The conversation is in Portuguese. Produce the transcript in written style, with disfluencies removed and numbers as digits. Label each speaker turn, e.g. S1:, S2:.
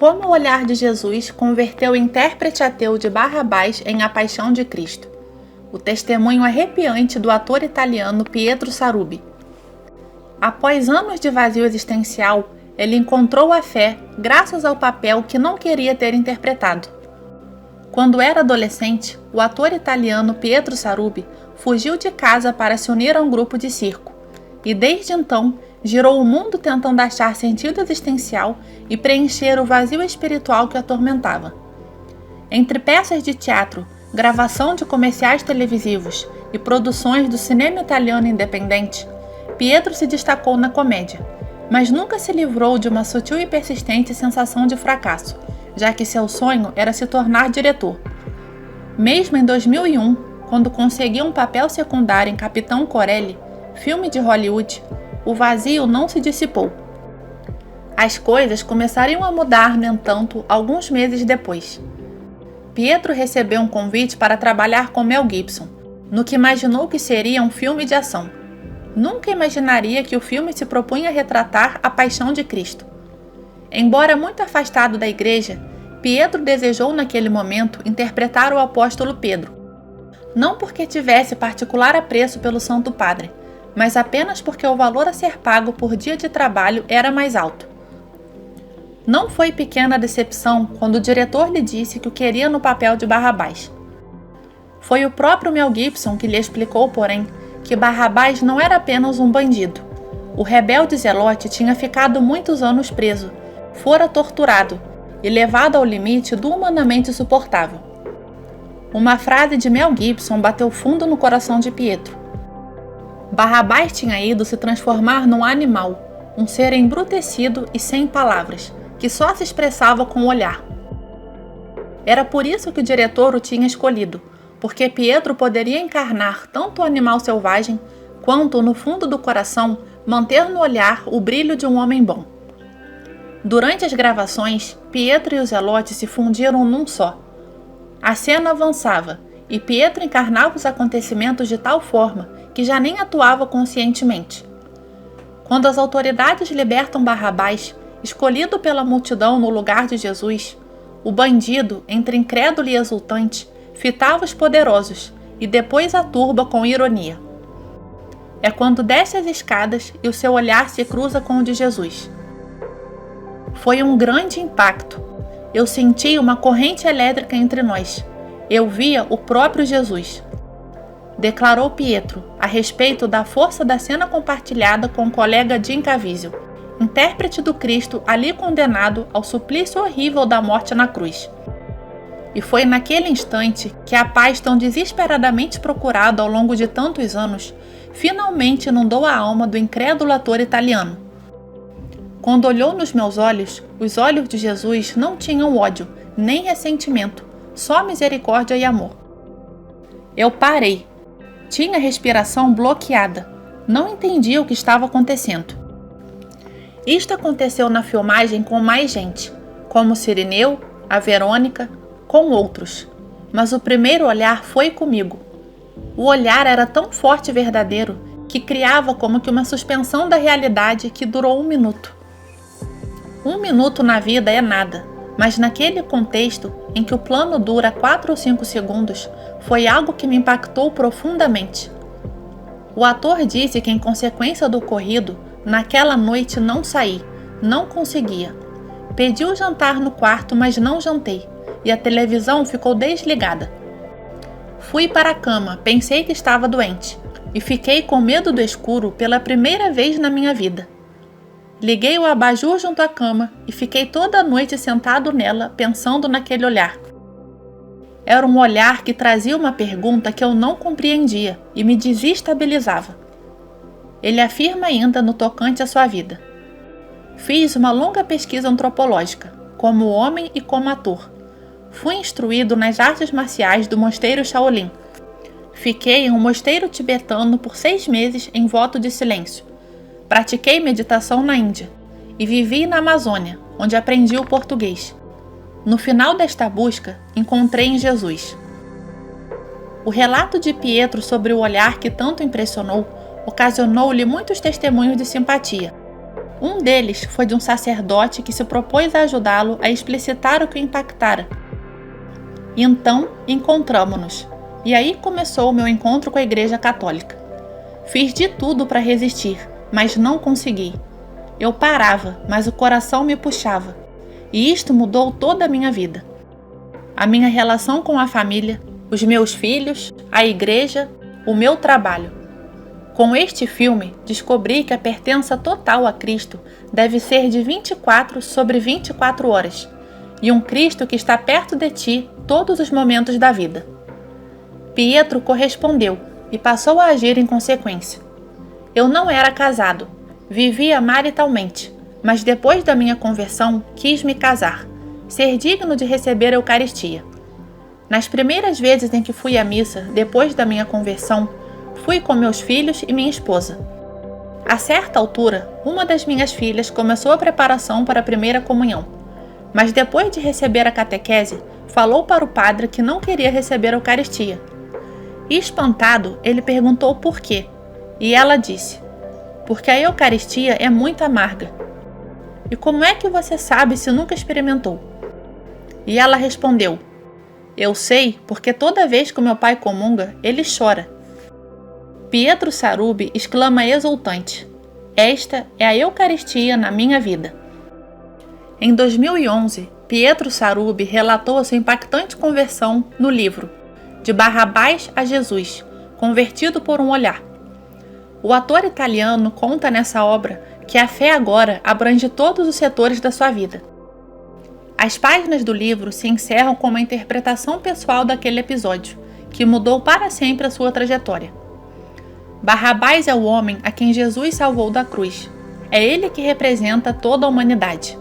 S1: Como o olhar de Jesus converteu o intérprete ateu de Barrabás em A Paixão de Cristo. O testemunho arrepiante do ator italiano Pietro Sarubi. Após anos de vazio existencial, ele encontrou a fé graças ao papel que não queria ter interpretado. Quando era adolescente, o ator italiano Pietro Sarubi fugiu de casa para se unir a um grupo de circo, e desde então girou o mundo tentando achar sentido existencial e preencher o vazio espiritual que o atormentava. Entre peças de teatro, gravação de comerciais televisivos e produções do cinema italiano independente, Pietro se destacou na comédia, mas nunca se livrou de uma sutil e persistente sensação de fracasso, já que seu sonho era se tornar diretor. Mesmo em 2001, quando conseguiu um papel secundário em Capitão Corelli, filme de Hollywood, o vazio não se dissipou. As coisas começariam a mudar, no entanto, alguns meses depois. Pietro recebeu um convite para trabalhar com Mel Gibson, no que imaginou que seria um filme de ação. Nunca imaginaria que o filme se propunha a retratar a paixão de Cristo. Embora muito afastado da igreja, Pietro desejou naquele momento interpretar o apóstolo Pedro. Não porque tivesse particular apreço pelo Santo Padre, mas apenas porque o valor a ser pago por dia de trabalho era mais alto. Não foi pequena a decepção quando o diretor lhe disse que o queria no papel de Barrabás. Foi o próprio Mel Gibson que lhe explicou, porém, que Barrabás não era apenas um bandido. O rebelde Zelote tinha ficado muitos anos preso, fora torturado e levado ao limite do humanamente suportável. Uma frase de Mel Gibson bateu fundo no coração de Pietro. Barrabás tinha ido se transformar num animal, um ser embrutecido e sem palavras, que só se expressava com o olhar. Era por isso que o diretor o tinha escolhido, porque Pietro poderia encarnar tanto o animal selvagem, quanto, no fundo do coração, manter no olhar o brilho de um homem bom. Durante as gravações, Pietro e o Zelote se fundiram num só. A cena avançava, e Pietro encarnava os acontecimentos de tal forma que já nem atuava conscientemente. Quando as autoridades libertam Barrabás, escolhido pela multidão no lugar de Jesus, o bandido, entre incrédulo e exultante, fitava os poderosos e depois a turba com ironia. É quando desce as escadas e o seu olhar se cruza com o de Jesus. Foi um grande impacto. Eu senti uma corrente elétrica entre nós. Eu via o próprio Jesus. Declarou Pietro, a respeito da força da cena compartilhada com o colega Jim Caviezel, intérprete do Cristo ali condenado ao suplício horrível da morte na cruz. E foi naquele instante que a paz tão desesperadamente procurada ao longo de tantos anos, finalmente inundou a alma do incrédulo ator italiano. Quando olhou nos meus olhos, os olhos de Jesus não tinham ódio, nem ressentimento, só misericórdia e amor. Eu parei. Tinha a respiração bloqueada. Não entendia o que estava acontecendo. Isto aconteceu na filmagem com mais gente, como Cirineu, a Verônica, com outros. Mas o primeiro olhar foi comigo. O olhar era tão forte e verdadeiro que criava como que uma suspensão da realidade que durou 1 minuto. 1 minuto na vida é nada, mas naquele contexto, em que o plano dura 4 ou 5 segundos, foi algo que me impactou profundamente. O ator disse que, em consequência do ocorrido, naquela noite não saí, não conseguia. Pedi o jantar no quarto, mas não jantei, e a televisão ficou desligada. Fui para a cama, pensei que estava doente, e fiquei com medo do escuro pela primeira vez na minha vida. Liguei o abajur junto à cama e fiquei toda a noite sentado nela, pensando naquele olhar. Era um olhar que trazia uma pergunta que eu não compreendia e me desestabilizava. Ele afirma ainda no tocante à sua vida. Fiz uma longa pesquisa antropológica, como homem e como ator. Fui instruído nas artes marciais do mosteiro Shaolin. Fiquei em um mosteiro tibetano por 6 meses em voto de silêncio. Pratiquei meditação na Índia e vivi na Amazônia, onde aprendi o português. No final desta busca, encontrei em Jesus. O relato de Pietro sobre o olhar que tanto impressionou ocasionou-lhe muitos testemunhos de simpatia. Um deles foi de um sacerdote que se propôs a ajudá-lo a explicitar o que o impactara. Então, encontramo-nos, e aí começou o meu encontro com a Igreja Católica. Fiz de tudo para resistir, mas não consegui. Eu parava, mas o coração me puxava, e isto mudou toda a minha vida. A minha relação com a família, os meus filhos, a igreja, o meu trabalho. Com este filme, descobri que a pertença total a Cristo deve ser de 24 sobre 24 horas, e um Cristo que está perto de ti todos os momentos da vida. Pietro correspondeu e passou a agir em consequência. Eu não era casado, vivia maritalmente, mas depois da minha conversão quis me casar, ser digno de receber a Eucaristia. Nas primeiras vezes em que fui à missa, depois da minha conversão, fui com meus filhos e minha esposa. A certa altura, uma das minhas filhas começou a preparação para a primeira comunhão, mas depois de receber a catequese, falou para o padre que não queria receber a Eucaristia. Espantado, ele perguntou por quê, e ela disse: porque a Eucaristia é muito amarga. E como é que você sabe se nunca experimentou? E ela respondeu: eu sei porque toda vez que o meu pai comunga, ele chora. Pietro Sarrubi exclama exultante: esta é a Eucaristia na minha vida. Em 2011, Pietro Sarrubi relatou a sua impactante conversão no livro De Barrabás a Jesus, Convertido por um Olhar. O ator italiano conta nessa obra que a fé agora abrange todos os setores da sua vida. As páginas do livro se encerram com uma interpretação pessoal daquele episódio, que mudou para sempre a sua trajetória. Barrabás é o homem a quem Jesus salvou da cruz. É ele que representa toda a humanidade.